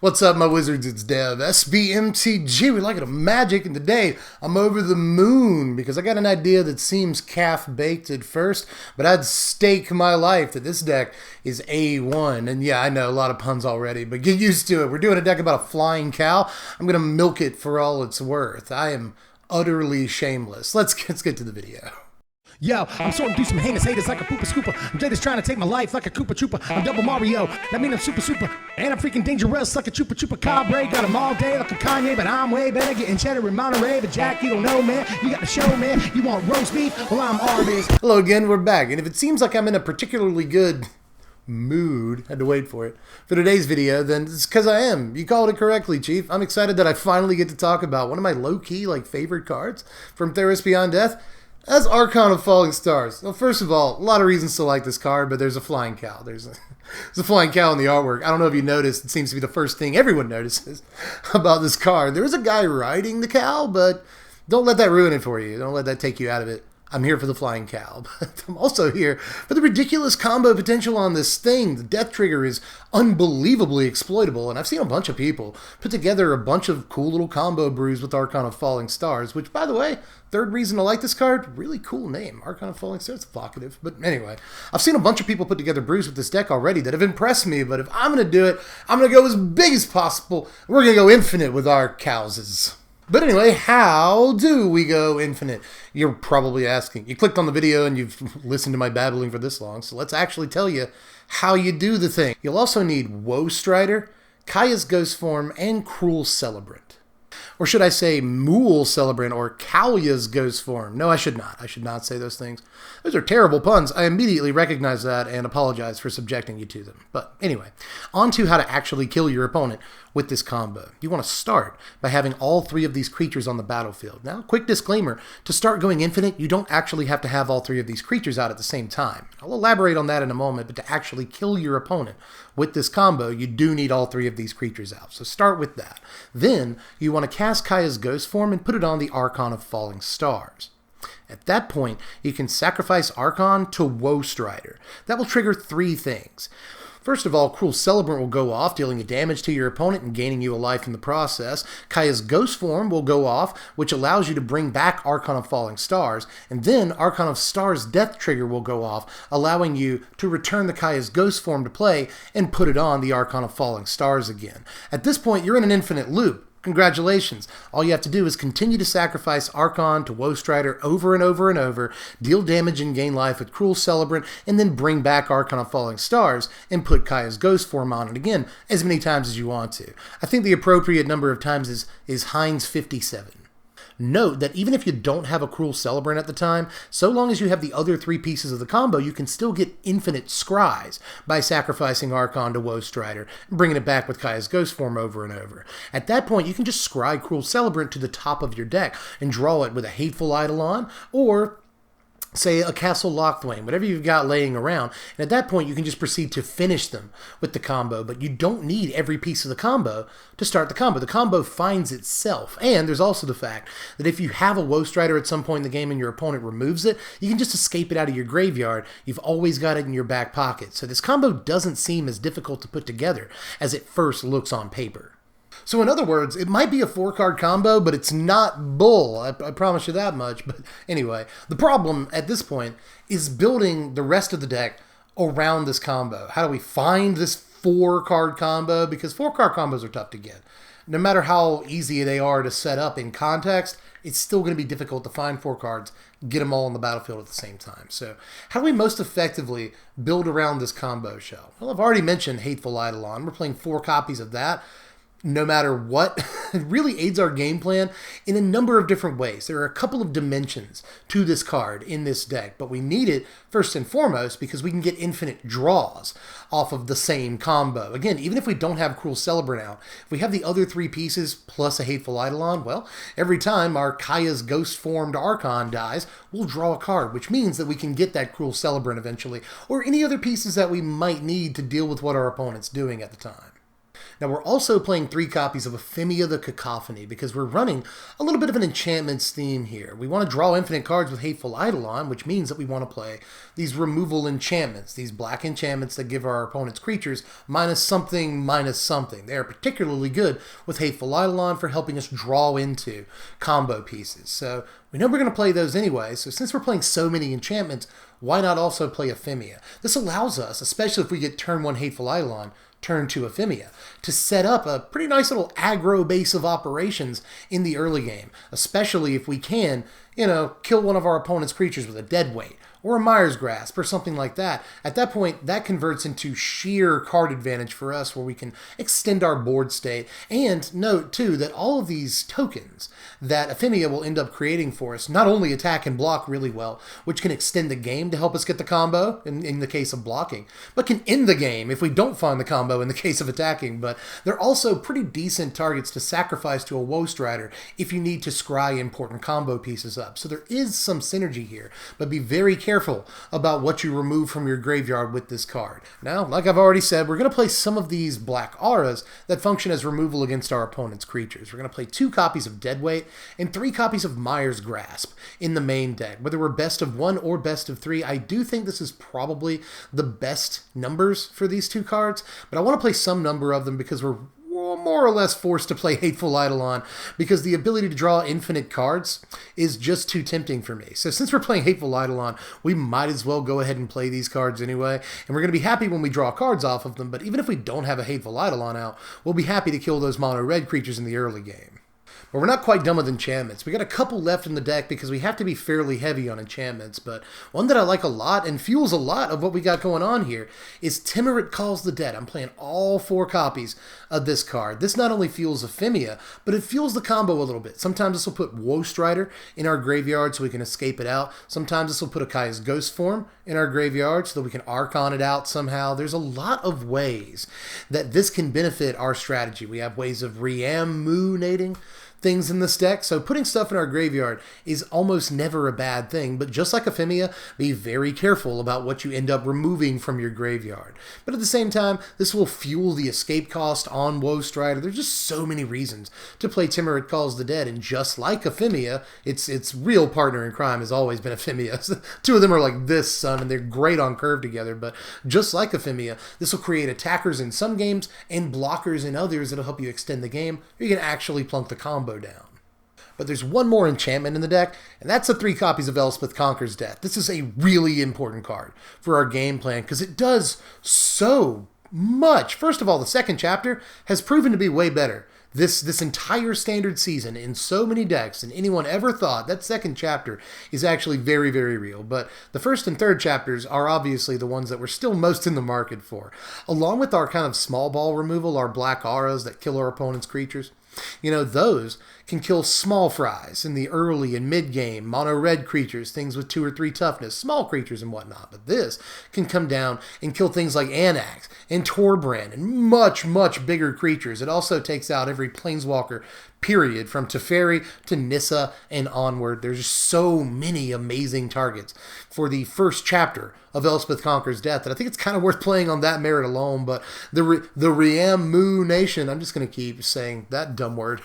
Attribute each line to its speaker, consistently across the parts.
Speaker 1: What's up, my wizards? It's Dev, Mtg. We like it a magic, and today I'm over the moon because I got an idea that seems calf-baked at first, but I'd stake my life that this deck is A1. And yeah, I know, a lot of puns already, but get used to it. We're doing a deck about a flying cow. I'm going to milk it for all it's worth. I am utterly shameless. Let's get to the video.
Speaker 2: Yo, I'm sorting through some heinous haters like a pooper scooper. I'm just trying to take my life like a Koopa Trooper. I'm Double Mario, that mean I'm super. And I'm freaking dangerous like a Chupa Cabre. Got them all day like a Kanye, but I'm way better getting cheddar in Monterey. But Jack, you don't know, man. You got the show, man. You want roast beef? Well, I'm Arby's.
Speaker 1: Hello again, we're back. And if it seems like I'm in a particularly good mood, had to wait for it, for today's video, then it's because I am. You called it correctly, Chief. I'm excited that I finally get to talk about one of my low-key, favorite cards from Theros Beyond Death. That's Archon of Falling Stars. Well, first of all, a lot of reasons to like this card, but there's a flying cow. There's a flying cow in the artwork. I don't know if you noticed, it seems to be the first thing everyone notices about this card. There is a guy riding the cow, but don't let that ruin it for you. Don't let that take you out of it. I'm here for the flying cow, but I'm also here for the ridiculous combo potential on this thing. The death trigger is unbelievably exploitable, and I've seen a bunch of people put together a bunch of cool little combo brews with Archon of Falling Stars, which, by the way, third reason to like this card, really cool name. Archon of Falling Stars, evocative. But anyway, I've seen a bunch of people put together brews with this deck already that have impressed me, but if I'm going to do it, I'm going to go as big as possible. We're going to go infinite with our cowses. But anyway, how do we go infinite? You're probably asking. You clicked on the video and you've listened to my babbling for this long, so let's actually tell you how you do the thing. You'll also need Woe Strider, Kaya's Ghostform, and Cruel Celebrant. Or should I say Mool Celebrant or Kalya's Ghostform? No, I should not. I should not say those things. Those are terrible puns. I immediately recognize that and apologize for subjecting you to them. But anyway, on to how to actually kill your opponent with this combo. You want to start by having all three of these creatures on the battlefield. Now, quick disclaimer, to start going infinite, you don't actually have to have all three of these creatures out at the same time. I'll elaborate on that in a moment, but to actually kill your opponent with this combo, you do need all three of these creatures out. So start with that. Then, you want to cast Kaya's Ghostform and put it on the Archon of Falling Stars. At that point, you can sacrifice Archon to Woe Strider. That will trigger three things. First of all, Cruel Celebrant will go off, dealing damage to your opponent and gaining you a life in the process. Kaya's Ghostform will go off, which allows you to bring back Archon of Falling Stars. And then Archon of Stars' death trigger will go off, allowing you to return the Kaya's Ghostform to play and put it on the Archon of Falling Stars again. At this point, you're in an infinite loop. Congratulations. All you have to do is continue to sacrifice Archon to Woe Strider over and over and over, deal damage and gain life with Cruel Celebrant, and then bring back Archon of Falling Stars and put Kaya's Ghostform on it again as many times as you want to. I think the appropriate number of times is Heinz 57. Note that even if you don't have a Cruel Celebrant at the time, so long as you have the other three pieces of the combo, you can still get infinite scries by sacrificing Archon to Woe Strider and bringing it back with Kaya's Ghostform over and over. At that point, you can just scry Cruel Celebrant to the top of your deck and draw it with a Hateful Eidolon or say a Castle Locthwain, whatever you've got laying around, and at that point you can just proceed to finish them with the combo, but you don't need every piece of the combo to start the combo. The combo finds itself, and there's also the fact that if you have a Woe Strider at some point in the game and your opponent removes it, you can just escape it out of your graveyard. You've always got it in your back pocket, so this combo doesn't seem as difficult to put together as it first looks on paper. So in other words, it might be a 4-card combo, but it's not bull. I promise you that much. But anyway, the problem at this point is building the rest of the deck around this combo. How do we find this 4-card combo? Because 4-card combos are tough to get. No matter how easy they are to set up in context, it's still going to be difficult to find 4 cards, get them all on the battlefield at the same time. So how do we most effectively build around this combo shell? Well, I've already mentioned Hateful Eidolon. We're playing 4 copies of that. No matter what, it really aids our game plan in a number of different ways. There are a couple of dimensions to this card in this deck, but we need it first and foremost because we can get infinite draws off of the same combo. Again, even if we don't have Cruel Celebrant out, if we have the other 3 pieces plus a Hateful Eidolon, well, every time our Kaya's Ghost-formed Archon dies, we'll draw a card, which means that we can get that Cruel Celebrant eventually, or any other pieces that we might need to deal with what our opponent's doing at the time. Now, we're also playing 3 copies of Ephemia the Cacophony because we're running a little bit of an enchantments theme here. We want to draw infinite cards with Hateful Eidolon, which means that we want to play these removal enchantments, these black enchantments that give our opponent's creatures minus something, minus something. They are particularly good with Hateful Eidolon for helping us draw into combo pieces. So we know we're going to play those anyway, so since we're playing so many enchantments, why not also play Ephemia? This allows us, especially if we get turn 1 Hateful Eidolon, turn 2 Ephemia, to set up a pretty nice little aggro base of operations in the early game, especially if we can, kill one of our opponent's creatures with a deadweight or a Mire's Grasp or something like that. At that point, that converts into sheer card advantage for us where we can extend our board state. And note, too, that all of these tokens that Ephemia will end up creating for us not only attack and block really well, which can extend the game to help us get the combo in the case of blocking, but can end the game if we don't find the combo in the case of attacking. But they're also pretty decent targets to sacrifice to a Woe Strider if you need to scry important combo pieces up. So there is some synergy here, but be very careful about what you remove from your graveyard with this card. Now, like I've already said, we're going to play some of these black auras that function as removal against our opponent's creatures. We're going to play 2 copies of Deadweight and 3 copies of Mire's Grasp in the main deck. Whether we're best of 1 or best of 3, I do think this is probably the best numbers for these 2 cards, but I want to play some number of them because we're more or less forced to play Hateful Eidolon because the ability to draw infinite cards is just too tempting for me. So since we're playing Hateful Eidolon, we might as well go ahead and play these cards anyway, and we're going to be happy when we draw cards off of them, but even if we don't have a Hateful Eidolon out, we'll be happy to kill those mono-red creatures in the early game. But we're not quite done with enchantments. We got a couple left in the deck because we have to be fairly heavy on enchantments, but one that I like a lot and fuels a lot of what we got going on here is Timurit Calls the Dead. I'm playing all 4 copies of this card. This not only fuels Ephemia, but it fuels the combo a little bit. Sometimes this will put Woe Strider in our graveyard so we can escape it out. Sometimes this will put Akaya's Ghostform in our graveyard so that we can Archon it out somehow. There's a lot of ways that this can benefit our strategy. We have ways of reamunating things in this deck, so putting stuff in our graveyard is almost never a bad thing, but just like Ephemia, be very careful about what you end up removing from your graveyard. But at the same time, this will fuel the escape cost on Woe Strider. There's just so many reasons to play Timurit Calls the Dead, and just like Ephemia, its real partner in crime has always been Ephemia. 2 of them are like this, son, and they're great on curve together, but just like Ephemia, this will create attackers in some games and blockers in others that'll help you extend the game, or you can actually plunk the combo down. But there's one more enchantment in the deck, and that's the 3 copies of Elspeth Conquers Death. This is a really important card for our game plan because it does so much. First of all, the second chapter has proven to be way better. This entire standard season in so many decks than anyone ever thought. That second chapter is actually very, very real. But the first and third chapters are obviously the ones that we're still most in the market for. Along with our kind of small ball removal, our black auras that kill our opponent's creatures. Those can kill small fries in the early and mid-game, mono-red creatures, things with 2 or 3 toughness, small creatures and whatnot. But this can come down and kill things like Anax and Torbrand and much, much bigger creatures. It also takes out every Planeswalker, period, from Teferi to Nissa and onward. There's just so many amazing targets for the first chapter of Elspeth Conquers Death that I think it's kind of worth playing on that merit alone. But the reamuation, I'm just going to keep saying that dumb word.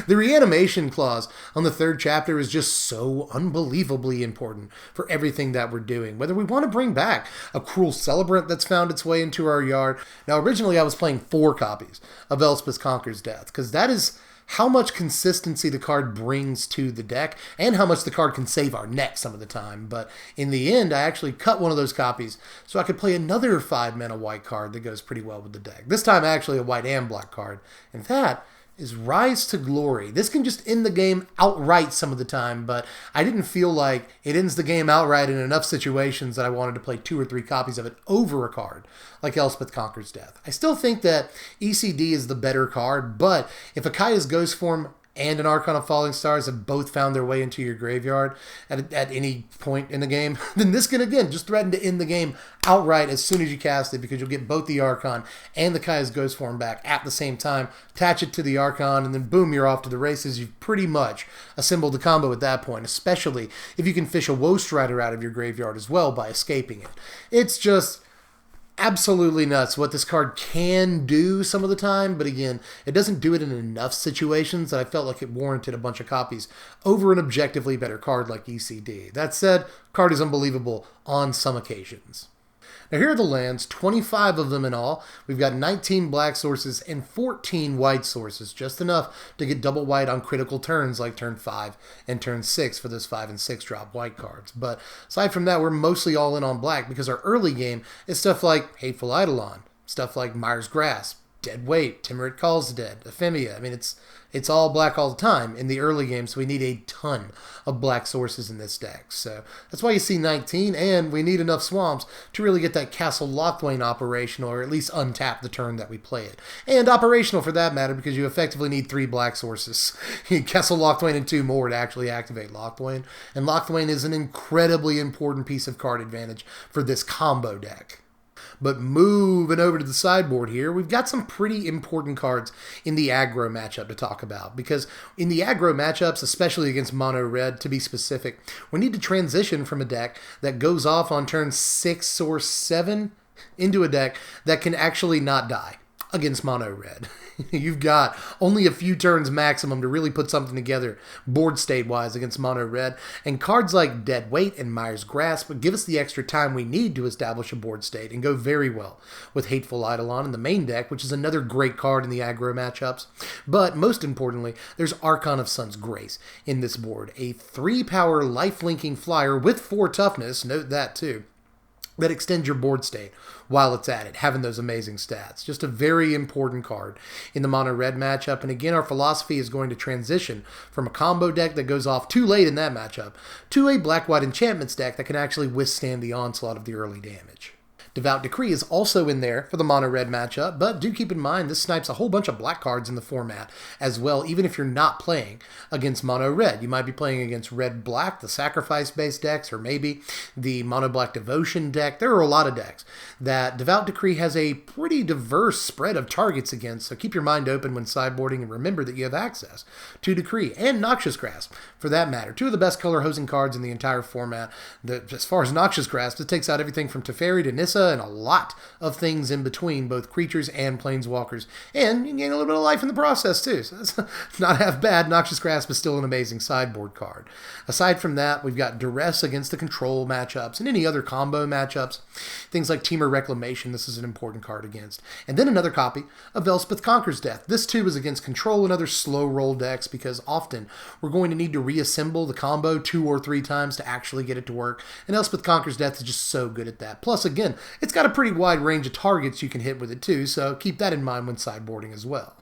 Speaker 1: The reanimation clause on the 3rd chapter is just so unbelievably important for everything that we're doing. Whether we want to bring back a Cruel Celebrant that's found its way into our yard. Now, originally I was playing 4 copies of Elspeth Conquers Death because that is how much consistency the card brings to the deck and how much the card can save our neck some of the time. But in the end, I actually cut one of those copies so I could play another 5-mana white card that goes pretty well with the deck. This time actually a white and black card, and that is Rise to Glory. This can just end the game outright some of the time, but I didn't feel like it ends the game outright in enough situations that I wanted to play 2 or 3 copies of it over a card like Elspeth Conquers Death. I still think that ECD is the better card, but if Akaya's Ghostform and an Archon of Falling Stars have both found their way into your graveyard at any point in the game, then this can, again, just threaten to end the game outright as soon as you cast it because you'll get both the Archon and the Akaya's Ghostform back at the same time, attach it to the Archon, and then boom, you're off to the races. You've pretty much assembled the combo at that point, especially if you can fish a Woe Strider out of your graveyard as well by escaping it. It's just absolutely nuts what this card can do some of the time, but again, it doesn't do it in enough situations that I felt like it warranted a bunch of copies over an objectively better card like ECD. That said, card is unbelievable on some occasions. Now here are the lands, 25 of them in all. We've got 19 black sources and 14 white sources, just enough to get double white on critical turns like turn 5 and turn 6 for those 5 and 6 drop white cards. But aside from that, we're mostly all in on black because our early game is stuff like Hateful Eidolon, stuff like Mire's Grasp, Dead Weight, Timorate Calls Dead, Ephemia. I mean, it's all black all the time in the early game, so we need a ton of black sources in this deck. So that's why you see 19, and we need enough swamps to really get that Castle Locthwain operational, or at least untap the turn that we play it. And operational for that matter, because you effectively need 3 black sources. You need Castle Locthwain and 2 more to actually activate Locthwain. And Locthwain is an incredibly important piece of card advantage for this combo deck. But moving over to the sideboard here, we've got some pretty important cards in the aggro matchup to talk about. Because in the aggro matchups, especially against mono red, to be specific, we need to transition from a deck that goes off on turn 6 or 7 into a deck that can actually not die against mono red. You've got only a few turns maximum to really put something together board state wise against mono red, and cards like Dead Weight and Mire's Grasp give us the extra time we need to establish a board state and go very well with Hateful Eidolon in the main deck, which is another great card in the aggro matchups. But most importantly, there's Archon of Sun's Grace in this board, a 3-power life-linking flyer with 4 toughness, note that too, that extends your board state while it's at it, having those amazing stats. Just a very important card in the mono-red matchup. And again, our philosophy is going to transition from a combo deck that goes off too late in that matchup to a black-white enchantments deck that can actually withstand the onslaught of the early damage. Devout Decree is also in there for the mono-red matchup, but do keep in mind this snipes a whole bunch of black cards in the format as well, even if you're not playing against mono-red. You might be playing against red-black, the sacrifice-based decks, or maybe the mono-black devotion deck. There are a lot of decks that Devout Decree has a pretty diverse spread of targets against, so keep your mind open when sideboarding and remember that you have access to Decree and Noxious Grasp, for that matter. 2 of the best color hosing cards in the entire format. As far as Noxious Grasp, it takes out everything from Teferi to Nissa and a lot of things in between, both creatures and planeswalkers, and you gain a little bit of life in the process too, so that's not half bad. Noxious Grasp is still an amazing sideboard card. Aside from that, we've got Duress against the control matchups and any other combo matchups. Things like Temur Reclamation, this is an important card against. And then another copy of Elspeth Conquers Death. This too is against control and other slow roll decks, because often we're going to need to reassemble the combo 2 or 3 times to actually get it to work, and Elspeth Conquers Death is just so good at that. Plus, again, it's got a pretty wide range of targets you can hit with it too, so keep that in mind when sideboarding as well.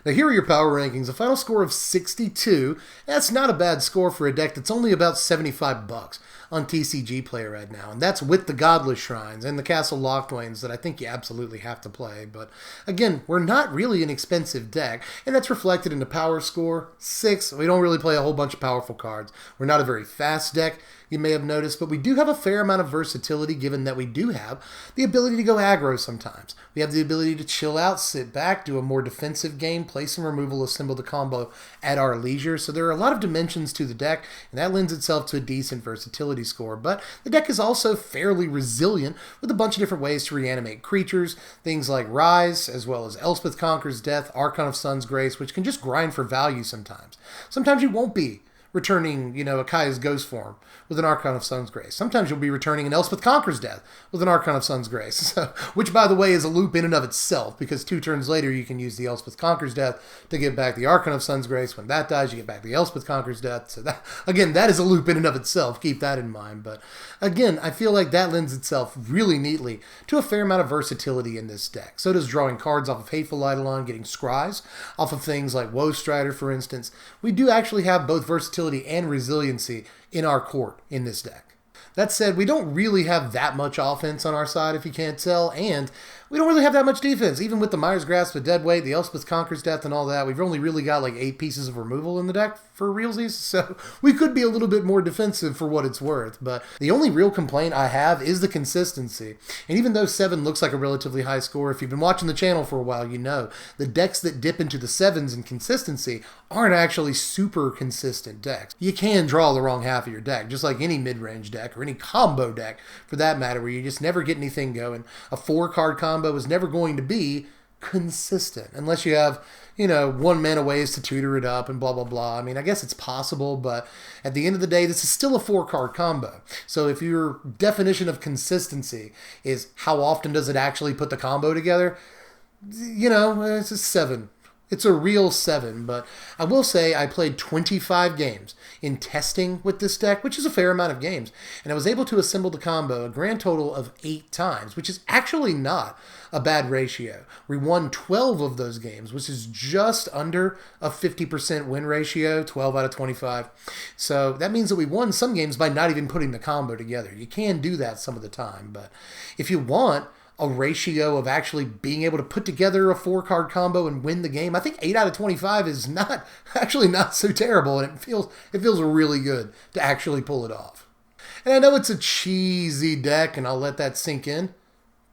Speaker 1: Now here are your power rankings. A final score of 62. That's not a bad score for a deck that's only about $75 on TCG Play right now. And that's with the Godless Shrines and the Castle Locthwains that I think you absolutely have to play. But again, we're not really an expensive deck, and that's reflected in the power score, 6. We don't really play a whole bunch of powerful cards. We're not a very fast deck, you may have noticed, but we do have a fair amount of versatility given that we do have the ability to go aggro sometimes. We have the ability to chill out, sit back, do a more defensive game, play some removal, assemble the combo at our leisure. So there are a lot of dimensions to the deck, and that lends itself to a decent versatility score. But the deck is also fairly resilient with a bunch of different ways to reanimate creatures, things like Rise, as well as Elspeth Conquers Death, Archon of Sun's Grace, which can just grind for value sometimes. Sometimes you won't be returning, Akaya's Ghostform with an Archon of Sun's Grace. Sometimes you'll be returning an Elspeth Conquers Death with an Archon of Sun's Grace, so, which, by the way, is a loop in and of itself, because 2 turns later you can use the Elspeth Conquers Death to get back the Archon of Sun's Grace. When that dies, you get back the Elspeth Conquers Death. So that, again, that is a loop in and of itself. Keep that in mind. But again, I feel like that lends itself really neatly to a fair amount of versatility in this deck. So does drawing cards off of Hateful Eidolon, getting scries off of things like Woe Strider, for instance. We do actually have both versatility and resiliency in our court in this deck. That said, we don't really have that much offense on our side, if you can't tell, and we don't really have that much defense. Even with the Mire's Grasp of Deadweight, the Elspeth's Conqueror's Death, and all that, we've only really got like 8 pieces of removal in the deck for realsies, so we could be a little bit more defensive for what it's worth. But the only real complaint I have is the consistency. And even though 7 looks like a relatively high score, if you've been watching the channel for a while, you know the decks that dip into the 7s in consistency aren't actually super consistent decks. You can draw the wrong half of your deck, just like any mid-range deck or any combo deck for that matter, where you just never get anything going. A 4-card combo is never going to be consistent unless you have, 1 mana ways to tutor it up and blah, blah, blah. I mean, I guess it's possible, but at the end of the day, this is still a 4-card combo. So if your definition of consistency is how often does it actually put the combo together, it's a 7. It's a real 7, but I will say I played 25 games in testing with this deck, which is a fair amount of games, and I was able to assemble the combo a grand total of 8 times, which is actually not a bad ratio. We won 12 of those games, which is just under a 50% win ratio, 12 out of 25. So that means that we won some games by not even putting the combo together. You can do that some of the time, but if you want a ratio of actually being able to put together a 4-card combo and win the game, I think 8 out of 25 is not so terrible, and it feels really good to actually pull it off. And I know it's a cheesy deck, and I'll let that sink in,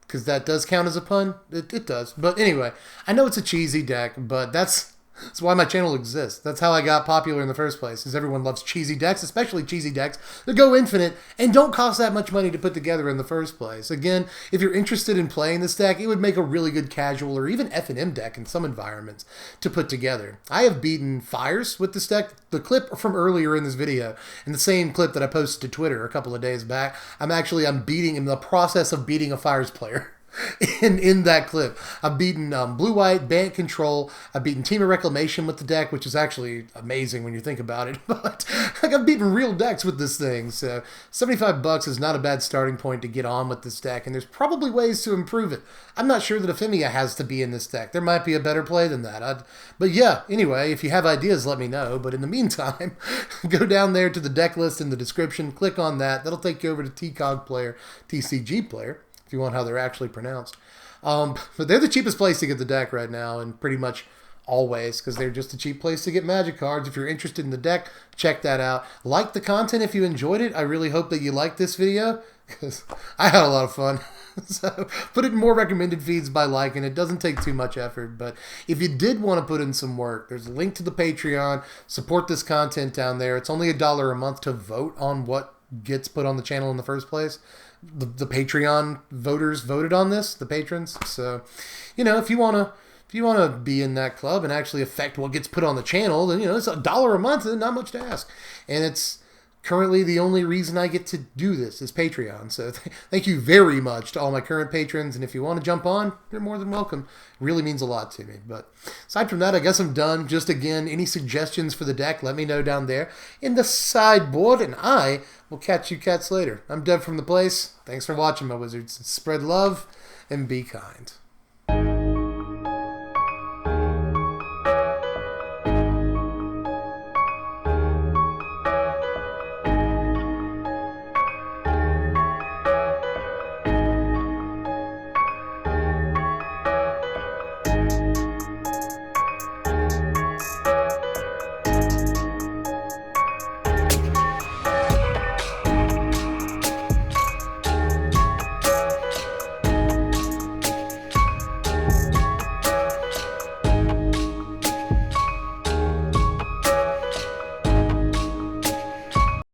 Speaker 1: because that does count as a pun. It does. But anyway, I know it's a cheesy deck, but that's why my channel exists. That's how I got popular in the first place, because everyone loves cheesy decks, especially cheesy decks that go infinite and don't cost that much money to put together in the first place. Again, if you're interested in playing this deck, it would make a really good casual or even F&M deck in some environments to put together. I have beaten Fires with this deck. The clip from earlier in this video, and the same clip that I posted to Twitter a couple of days back, I'm in the process of beating a Fires player. In that clip, I've beaten Blue-White, Bant Control. I've beaten Team of Reclamation with the deck, which is actually amazing when you think about it. But I've beaten real decks with this thing, so $75 is not a bad starting point to get on with this deck, and there's probably ways to improve it. I'm not sure that Ephemia has to be in this deck. There might be a better play than that. But yeah, anyway, if you have ideas, let me know. But in the meantime, go down there to the deck list in the description, click on that. That'll take you over to TCOG Player, TCG Player, if you want how they're actually pronounced. But they're the cheapest place to get the deck right now, and pretty much always, because they're just a cheap place to get Magic cards. If you're interested in the deck, check that out. Like the content if you enjoyed it. I really hope that you liked this video, because I had a lot of fun. So put it in more recommended feeds by liking. It doesn't take too much effort, but if you did want to put in some work, there's a link to the Patreon. Support this content down there. It's only $1 a month to vote on what gets put on the channel in the first place. The Patreon voters voted on this, the patrons. So, if you want to be in that club and actually affect what gets put on the channel, then it's $1 a month and not much to ask. And it's currently the only reason I get to do this is Patreon. So thank you very much to all my current patrons. And if you want to jump on, you're more than welcome. It really means a lot to me. But aside from that, I guess I'm done. Just again, any suggestions for the deck, let me know down there in the sideboard. And I will catch you cats later. I'm Dev from The Place. Thanks for watching, my wizards. Spread love and be kind.